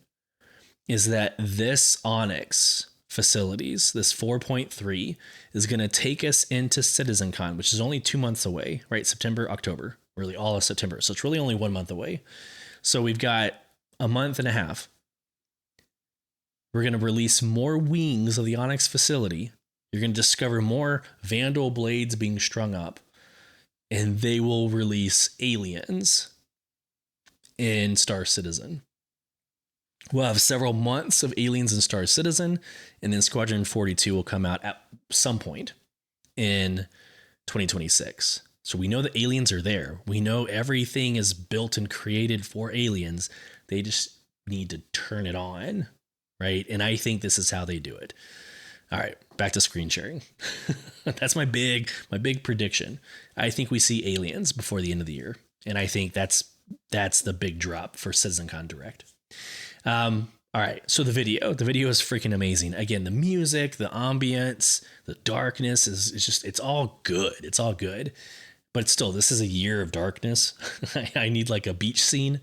is that this Onyx Facilities, this 4.3, is going to take us into CitizenCon, which is only 2 months away, right? September, October, really all of September. So it's really only 1 month away. So we've got a month and a half. We're going to release more wings of the Onyx facility. You're going to discover more Vandal blades being strung up, and they will release aliens in StarCitizen. We'll have several months of aliens in StarCitizen, and then Squadron 42 will come out at some point in 2026. So we know the aliens are there. We know everything is built and created for aliens. They just need to turn it on. Right. And I think this is how they do it. All right. Back to screen sharing. That's my big prediction. I think we see aliens before the end of the year. And I think that's the big drop for CitizenCon Direct. All right. So the video is freaking amazing. Again, the music, the ambience, the darkness is just, it's all good. It's all good. But still, this is a year of darkness. I need like a beach scene,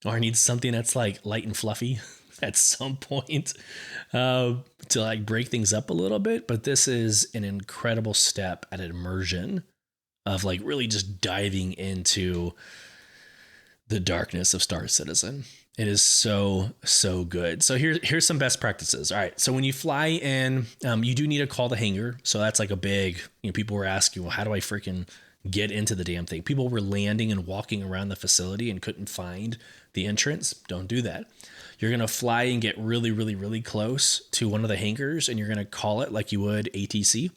or I need something that's like light and fluffy at some point to like break things up a little bit. But this is an incredible step at an immersion of like really just diving into the darkness of StarCitizen. It is so good. So here's some best practices. All right. So when you fly in, you do need to call the hangar. So that's like a big, people were asking, well, how do I freaking get into the damn thing? People were landing and walking around the facility and couldn't find the entrance. Don't do that. You're going to fly and get really, really, really close to one of the hangars, and you're going to call it like you would ATC,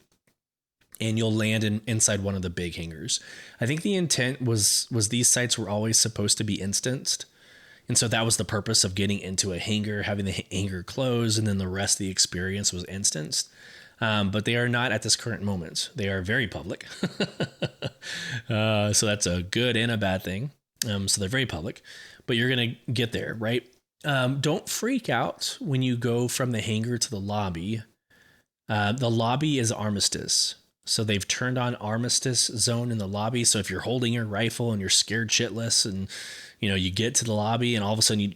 and you'll land inside one of the big hangars. I think the intent was these sites were always supposed to be instanced. And so that was the purpose of getting into a hangar, having the hangar close, and then the rest of the experience was instanced. But they are not at this current moment. They are very public. So that's a good and a bad thing. So they're very public, but you're going to get there, right? Don't freak out when you go from the hangar to the lobby. The lobby is Armistice. So they've turned on Armistice zone in the lobby. So if you're holding your rifle and you're scared shitless and, you get to the lobby and all of a sudden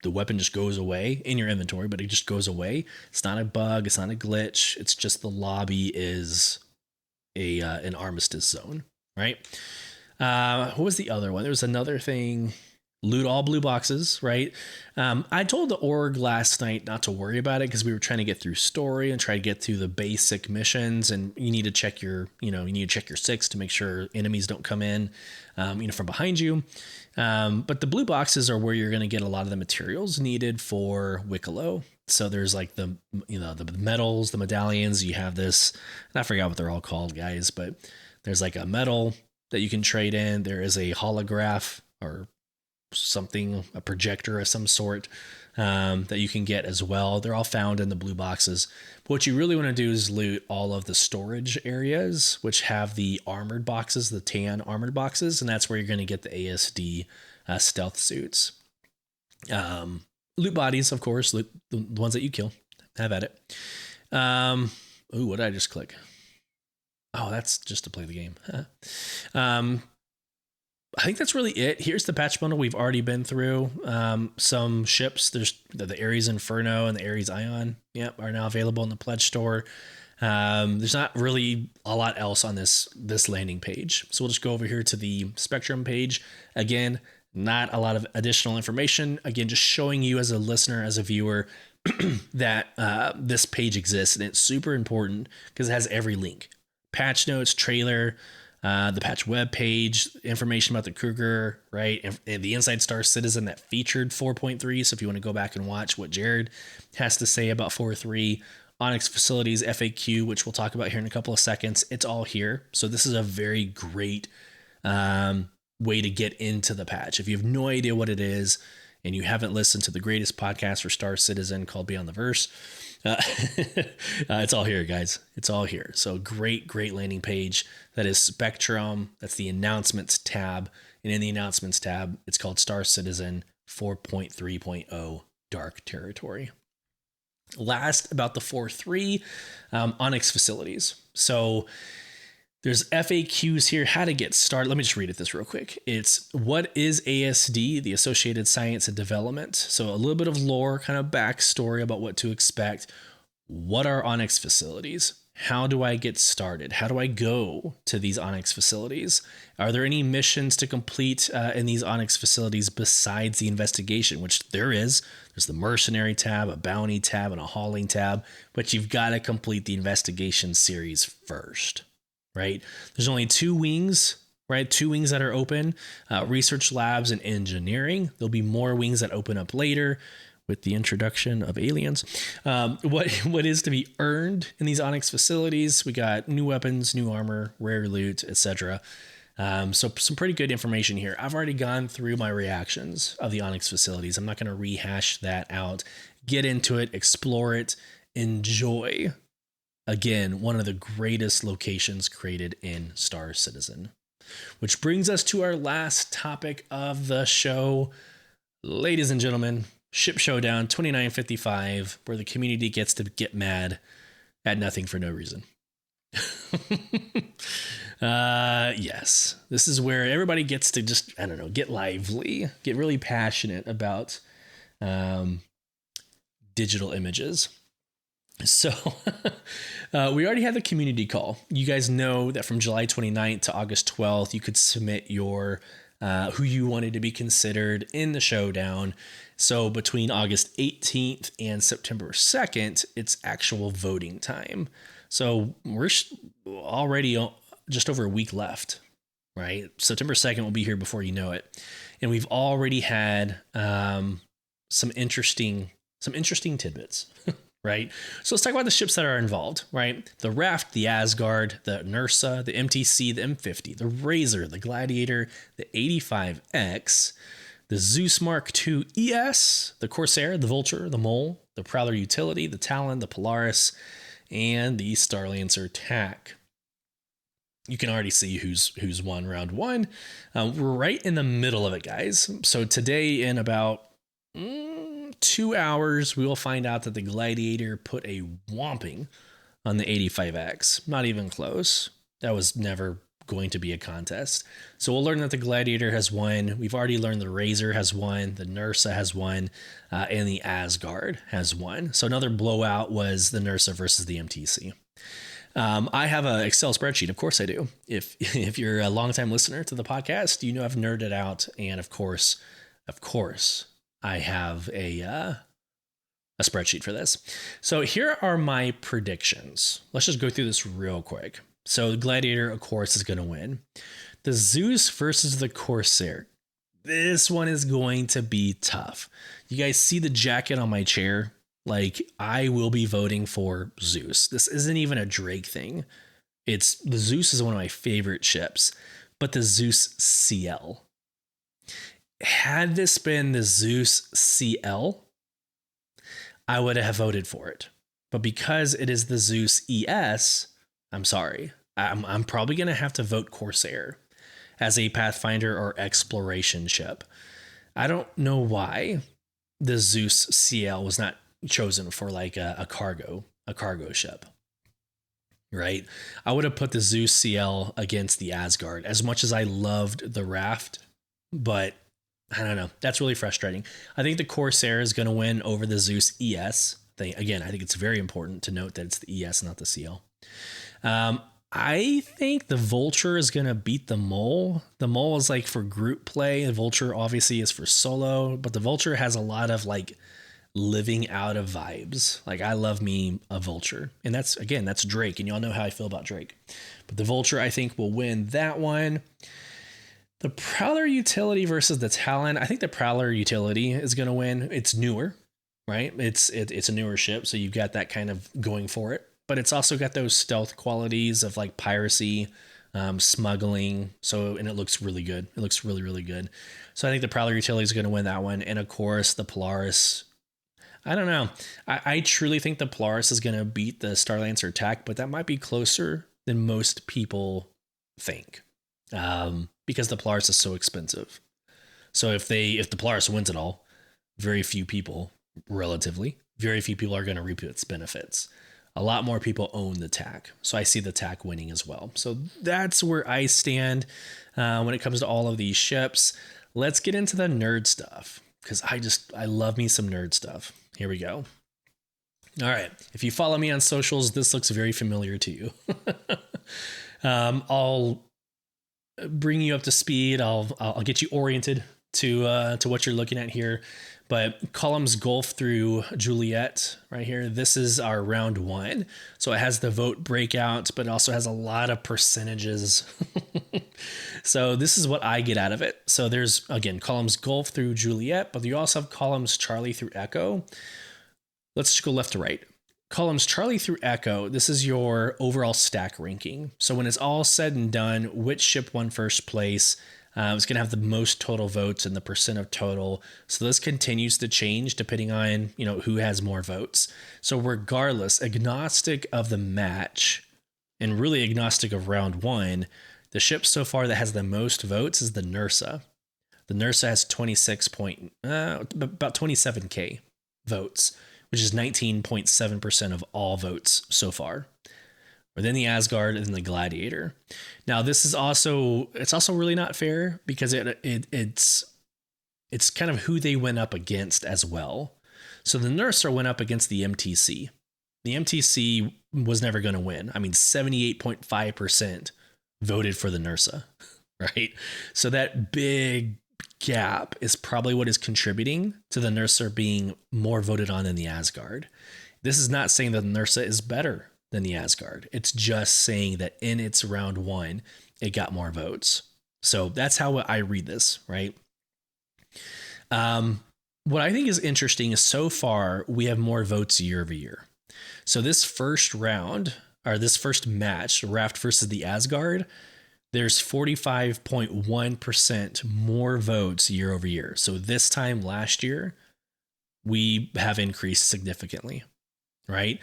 the weapon just goes away in your inventory, but it just goes away. It's not a bug. It's not a glitch. It's just the lobby is an Armistice zone, right? What was the other one? There was another thing. Loot all blue boxes, right? I told the org last night not to worry about it because we were trying to get through story and try to get through the basic missions, and you need to check your 6 to make sure enemies don't come in, from behind you. But the blue boxes are where you're going to get a lot of the materials needed for Wicklow. So there's like the medals, the medallions. You have this, and I forgot what they're all called, guys, but there's like a medal. that you can trade in. There is a holograph or something, a projector of some sort that you can get as well. They're all found in the blue boxes. But what you really want to do is loot all of the storage areas, which have the armored boxes, the tan armored boxes, and that's where you're going to get the ASD stealth suits. Loot bodies, of course, loot the ones that you kill. Have at it. Ooh, what did I just click? Oh, that's just to play the game. I think that's really it. Here's the patch bundle we've already been through. Some ships, there's the Ares Inferno and the Ares Ion, are now available in the pledge store. There's not really a lot else on this landing page. So we'll just go over here to the Spectrum page. Again, not a lot of additional information. Again, just showing you as a listener, as a viewer, that this page exists, and it's super important because it has every link. Patch notes, trailer, the patch web page, information about the Kruger, right? And the Inside StarCitizen that featured 4.3. So if you want to go back and watch what Jared has to say about 4.3, Onyx Facilities FAQ, which we'll talk about here in a couple of seconds, it's all here. So this is a very great way to get into the patch. If you have no idea what it is and you haven't listened to the greatest podcast for StarCitizen called Beyond the Verse, it's all here, guys. It's all here. So great landing page. That is Spectrum. That's the announcements tab. And in the announcements tab, it's called StarCitizen 4.3.0 Dark Territory. Last, about the 4.3, Onyx Facilities. So there's FAQs here, how to get started. Let me just read this real quick. It's what is ASD, the Associated Science and Development. So a little bit of lore, kind of backstory about what to expect. What are Onyx Facilities? How do I get started? How do I go to these Onyx Facilities? Are there any missions to complete in these Onyx Facilities besides the investigation, which there is? There's the mercenary tab, a bounty tab, and a hauling tab, but you've got to complete the investigation series first. Right? There's only 2 wings, right? 2 wings that are open, research labs and engineering. There'll be more wings that open up later with the introduction of aliens. What is to be earned in these Onyx Facilities? We got new weapons, new armor, rare loot, etc. So some pretty good information here. I've already gone through my reactions of the Onyx Facilities. I'm not going to rehash that out. Get into it, explore it, enjoy. Again, one of the greatest locations created in StarCitizen. Which brings us to our last topic of the show. Ladies and gentlemen, Ship Showdown 2955, where the community gets to get mad at nothing for no reason. Yes, this is where everybody gets to just, get lively, get really passionate about digital images. So we already had the community call. You guys know that from July 29th to August 12th, you could submit your who you wanted to be considered in the showdown. So between August 18th and September 2nd, it's actual voting time. So we're already just over a week left, right? September 2nd will be here before you know it. And we've already had some interesting tidbits. Right. So let's talk about the ships that are involved, right? The Raft, the Asgard, the Nursa, the MTC, the M50, the Razor, the Gladiator, the 85X, the Zeus Mark II ES, the Corsair, the Vulture, the Mole, the Prowler Utility, the Talon, the Polaris, and the Starlancer TAC. You can already see who's won round 1. We're right in the middle of it, guys. So today, in about 2 hours, we will find out that the Gladiator put a whomping on the 85X. Not even close. That was never going to be a contest. So we'll learn that the Gladiator has won. We've already learned the Razor has won, the Nursa has won, and the Asgard has won. So another blowout was the Nursa versus the MTC. I have an Excel spreadsheet. Of course I do. If you're a longtime listener to the podcast, you know I've nerded out. And of course, I have a spreadsheet for this. So here are my predictions. Let's just go through this real quick. So the Gladiator, of course, is going to win. The Zeus versus the Corsair. This one is going to be tough. You guys see the jacket on my chair? Like, I will be voting for Zeus. This isn't even a Drake thing. The Zeus is one of my favorite ships. but the Zeus CL. Had this been the Zeus CL, I would have voted for it. But because it is the Zeus ES, I'm sorry. I'm probably going to have to vote Corsair as a Pathfinder or exploration ship. I don't know why the Zeus CL was not chosen for like a cargo ship. Right? I would have put the Zeus CL against the Asgard as much as I loved the Raft, but I don't know. That's really frustrating. I think the Corsair is going to win over the Zeus ES. Again, I think it's very important to note that it's the ES, not the CL. I think the Vulture is going to beat the Mole. The Mole is like for group play. The Vulture obviously is for solo, but the Vulture has a lot of like living out of vibes. Like I love me a Vulture. And that's Drake. And y'all know how I feel about Drake. But the Vulture, I think, will win that one. The Prowler Utility versus the Talon. I think the Prowler Utility is going to win. It's newer, right? It's a newer ship, so you've got that kind of going for it. But it's also got those stealth qualities of like piracy, smuggling. And it looks really good. It looks really, really good. So I think the Prowler Utility is going to win that one. And of course, the Polaris. I don't know. I truly think the Polaris is going to beat the Starlancer attack, but that might be closer than most people think. Because the Polaris is so expensive. So if the Polaris wins it all, very few people are going to reap its benefits. A lot more people own the TAC. So I see the TAC winning as well. So that's where I stand when it comes to all of these ships. Let's get into the nerd stuff because I love me some nerd stuff. Here we go. All right. If you follow me on socials, this looks very familiar to you. I'll bring you up to speed. I'll get you oriented to what you're looking at here. But columns Golf through Juliet right here. This is our round one. So it has the vote breakout, but it also has a lot of percentages. So this is what I get out of it. So there's, again, columns Golf through Juliet, but you also have columns Charlie through Echo. Let's just go left to right. Columns Charlie through Echo, this is your overall stack ranking. So when it's all said and done, which ship won first place? It's going to have the most total votes and the percent of total. So this continues to change depending on, who has more votes. So regardless, agnostic of the match and really agnostic of round one, the ship so far that has the most votes is the Nursa. The Nursa has about 27K votes, which is 19.7% of all votes so far. Or then the Asgard and then the Gladiator. Now this is also really not fair because it's kind of who they went up against as well. So the Nursa went up against the MTC. The MTC was never going to win. 78.5% voted for the Nursa, right? So that big gap is probably what is contributing to the Nursa being more voted on than the Asgard. This is not saying that the Nursa is better than the Asgard. It's just saying that in its round one, it got more votes. So that's how I read this, right? What I think is interesting is so far we have more votes year over year. So this first round, or this first match, Raft versus the Asgard, there's 45.1% more votes year over year. So this time last year, we have increased significantly, right?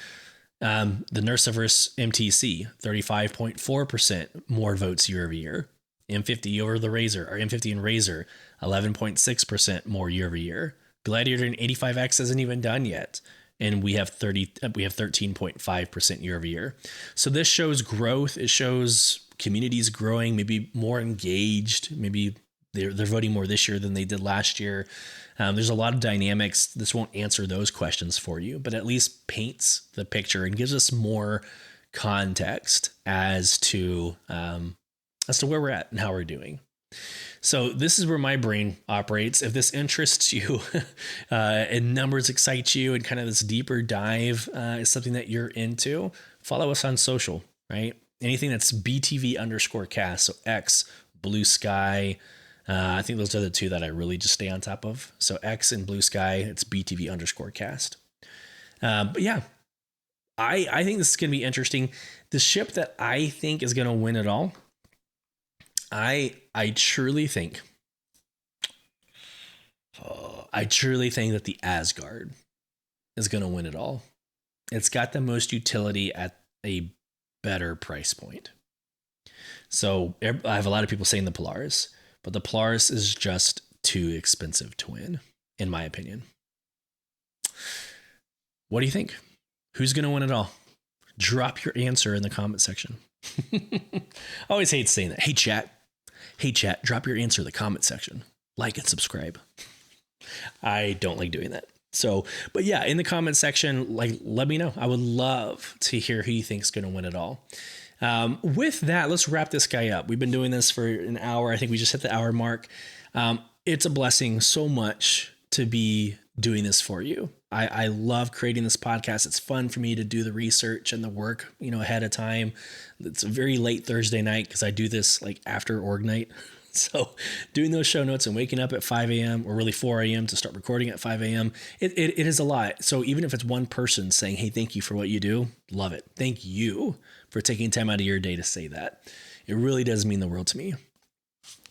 The Nursa versus MTC, 35.4% more votes year over year. M50 over the Razor, or M50 and Razor, 11.6% more year over year. Gladiator and 85X hasn't even done yet. And we have 13.5% year over year. So this shows growth. It shows communities growing, maybe more engaged. Maybe they're voting more this year than they did last year. There's a lot of dynamics. This won't answer those questions for you, but at least paints the picture and gives us more context as to where we're at and how we're doing. So this is where my brain operates. If this interests you and numbers excite you and kind of this deeper dive is something that you're into, follow us on social, right? Anything that's BTV_cast. So X, Blue Sky. I think those are the two that I really just stay on top of. So X and Blue Sky, it's BTV_cast. But yeah, I think this is going to be interesting. The ship that I think is going to win it all I truly think that the Asgard is going to win it all. It's got the most utility at a better price point. So I have a lot of people saying the Polaris, but the Polaris is just too expensive to win, in my opinion. What do you think? Who's going to win it all? Drop your answer in the comment section. I always hate saying that. Hey, chat, drop your answer in the comment section. Like and subscribe. I don't like doing that. So, but yeah, in the comment section, let me know. I would love to hear who you think is going to win it all. With that, let's wrap this guy up. We've been doing this for an hour. I think we just hit the hour mark. It's a blessing so much to be doing this for you. I love creating this podcast. It's fun for me to do the research and the work, ahead of time. It's a very late Thursday night because I do this after org night. So doing those show notes and waking up at 5 a.m. or really 4 a.m. to start recording at 5 a.m. It is a lot. So even if it's one person saying, hey, thank you for what you do, love it. Thank you for taking time out of your day to say that. It really does mean the world to me.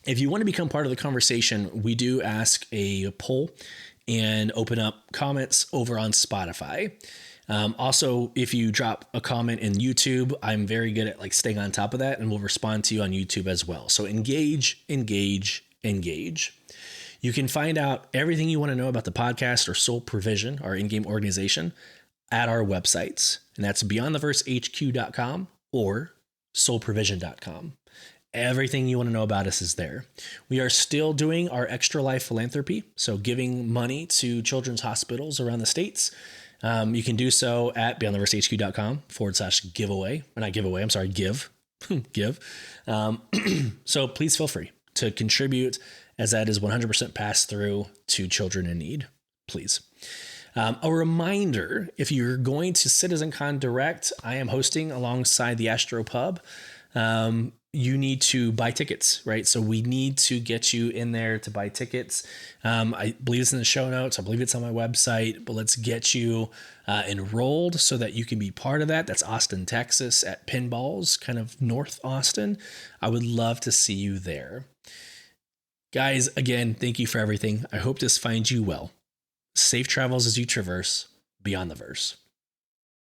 If you want to become part of the conversation, we do ask a poll and open up comments over on Spotify. Also, if you drop a comment in YouTube, I'm very good at staying on top of that, and we'll respond to you on YouTube as well. So engage. You can find out everything you want to know about the podcast or Soul Provision, our in-game organization, at our websites. And that's beyondtheversehq.com or soulprovision.com. Everything you want to know about us is there. We are still doing our Extra Life philanthropy, so giving money to children's hospitals around the states. You can do so at beyondtheversehq.com/giveaway. Or not giveaway, I'm sorry, give. Give. So please feel free to contribute, as that is 100% passed through to children in need. Please. A reminder, if you're going to CitizenCon Direct, I am hosting alongside the Astro Pub. You need to buy tickets, right? So we need to get you in there to buy tickets. I believe it's in the show notes. I believe it's on my website, but let's get you enrolled so that you can be part of that. That's Austin, Texas at Pinballs, kind of North Austin. I would love to see you there. Guys, again, thank you for everything. I hope this finds you well. Safe travels as you traverse beyond the verse.